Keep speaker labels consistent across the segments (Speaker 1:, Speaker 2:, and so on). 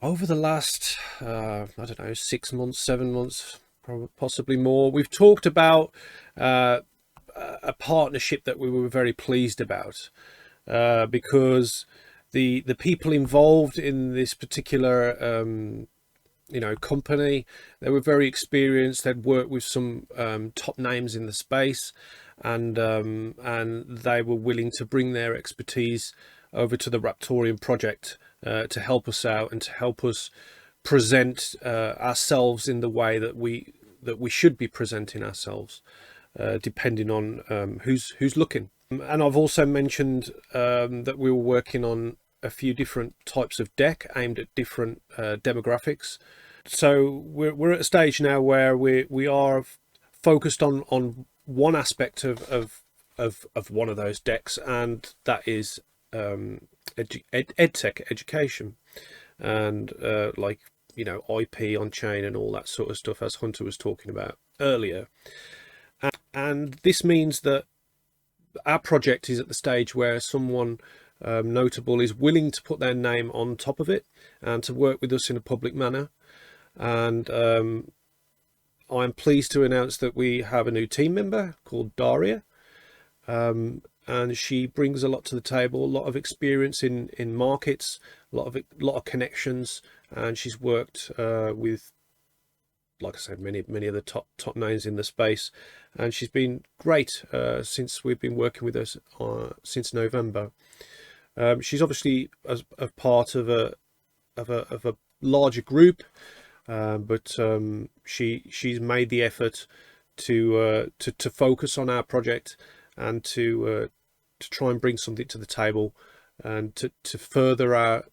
Speaker 1: Over the last, I don't know, 6 months, 7 months, probably possibly more, we've talked about uh, a partnership that we were very pleased about, because the people involved in this particular company, they were very experienced. They'd worked with some top names in the space, and they were willing to bring their expertise over to the Raptoreum project to help us out and to help us present ourselves in the way that we should be presenting ourselves, depending on who's looking. And I've also mentioned that we were working on a few different types of deck aimed at different demographics. So we're at a stage now where we are focused on one aspect of one of those decks, and that is EdTech education, and IP on chain and all that sort of stuff, as Hunter was talking about earlier. And this means that our project is at the stage where someone notable is willing to put their name on top of it and to work with us in a public manner. And I'm pleased to announce that we have a new team member called Dariia, and she brings a lot to the table, a lot of experience in markets, a lot of connections, and she's worked with, like I said, many of the top names in the space, and she's been great since we've been working with us since November. She's obviously as a part of a larger group, but she's made the effort to focus on our project and to try and bring something to the table, and to further our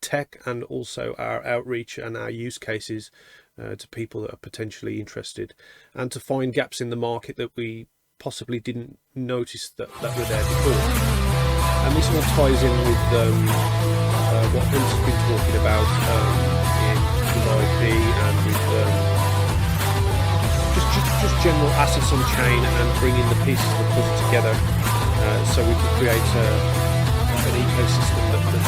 Speaker 1: tech and also our outreach and our use cases to people that are potentially interested, and to find gaps in the market that we possibly didn't notice that were there before. And this all ties in with what Vince has been talking about with IP and with just general assets on chain, and bringing the pieces of the puzzle together so we can create an ecosystem that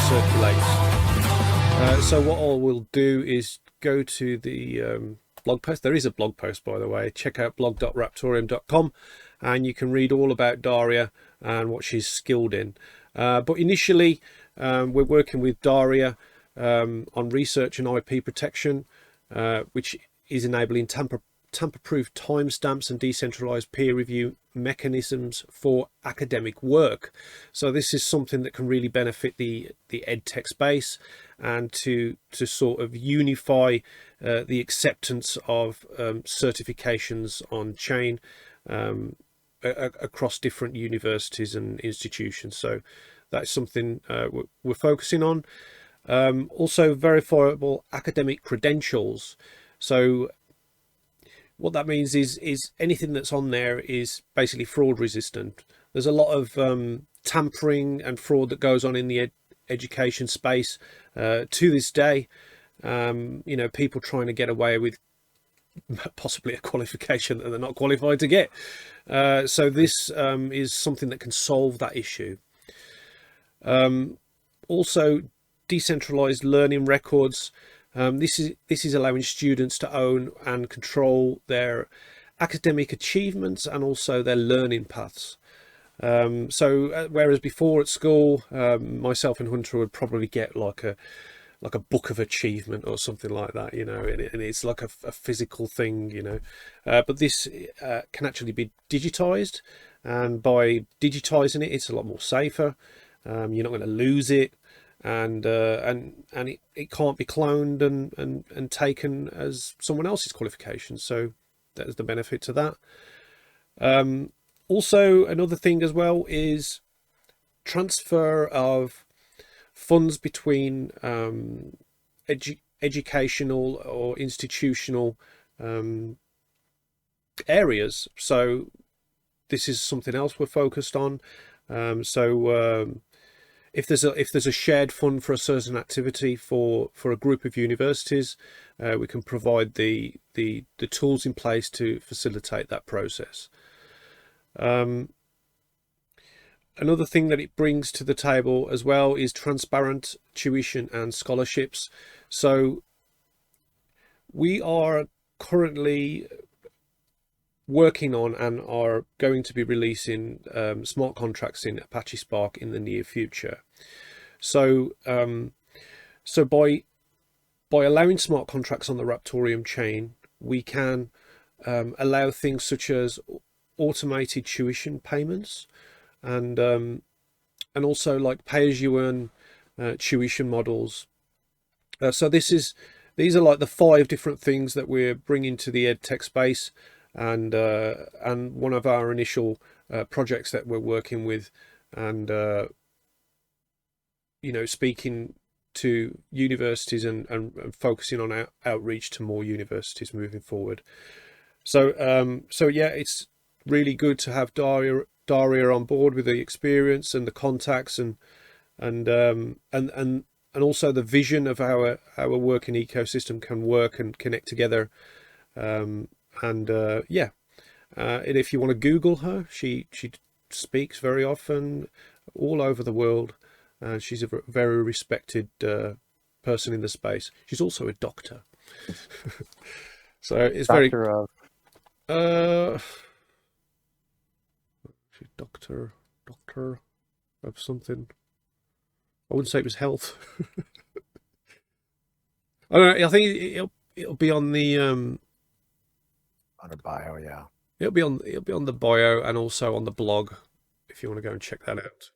Speaker 1: circulates. So what I will do is go to the blog post. There is a blog post, by the way. Check out blog.raptoreum.com, and you can read all about Dariia and what she's skilled in. But initially, we're working with Dariia on research and IP protection, which is enabling tamper-proof timestamps and decentralized peer review mechanisms for academic work. So this is something that can really benefit the EdTech space, and to sort of unify the acceptance of certifications on chain across different universities and institutions. So that's something we're focusing on. Also, verifiable academic credentials. So what that means is anything that's on there is basically fraud resistant. There's a lot of tampering and fraud that goes on in the education space to this day. People trying to get away with possibly a qualification that they're not qualified to get. So this is something that can solve that issue. Also, decentralized learning records. This is allowing students to own and control their academic achievements and also their learning paths. So whereas before at school, myself and Hunter would probably get like a book of achievement or something like that, and it's like a physical thing, but this can actually be digitized, and by digitizing it, it's a lot more safer. You're not going to lose it, and it can't be cloned and taken as someone else's qualification. So that is the benefit to that. Also, another thing as well is transfer of funds between educational or institutional areas. So this is something else we're focused on. If there's a shared fund for a certain activity for a group of universities, we can provide the tools in place to facilitate that process. another thing that it brings to the table as well is transparent tuition and scholarships. So we are currently working on and are going to be releasing smart contracts in Apache Spark in the near future. So so by allowing smart contracts on the Raptoreum chain, we can allow things such as automated tuition payments and also like pay-as-you-earn tuition models. So these are like the 5 different things that we're bringing to the EdTech space, and one of our initial projects that we're working with, and speaking to universities and focusing on outreach to more universities moving forward. So yeah, it's really good to have Dariia on board with the experience and the contacts and also the vision of how a working ecosystem can work and connect together. Yeah, and if you want to Google her, she speaks very often all over the world. She's a very respected person in the space. She's also a doctor, so it's very
Speaker 2: Doctor of
Speaker 1: uh, she's doctor of something. I wouldn't say it was health. I don't know. I think it'll be on the
Speaker 2: on her bio, yeah.
Speaker 1: it'll be on the bio and also on the blog if you want to go and check that out.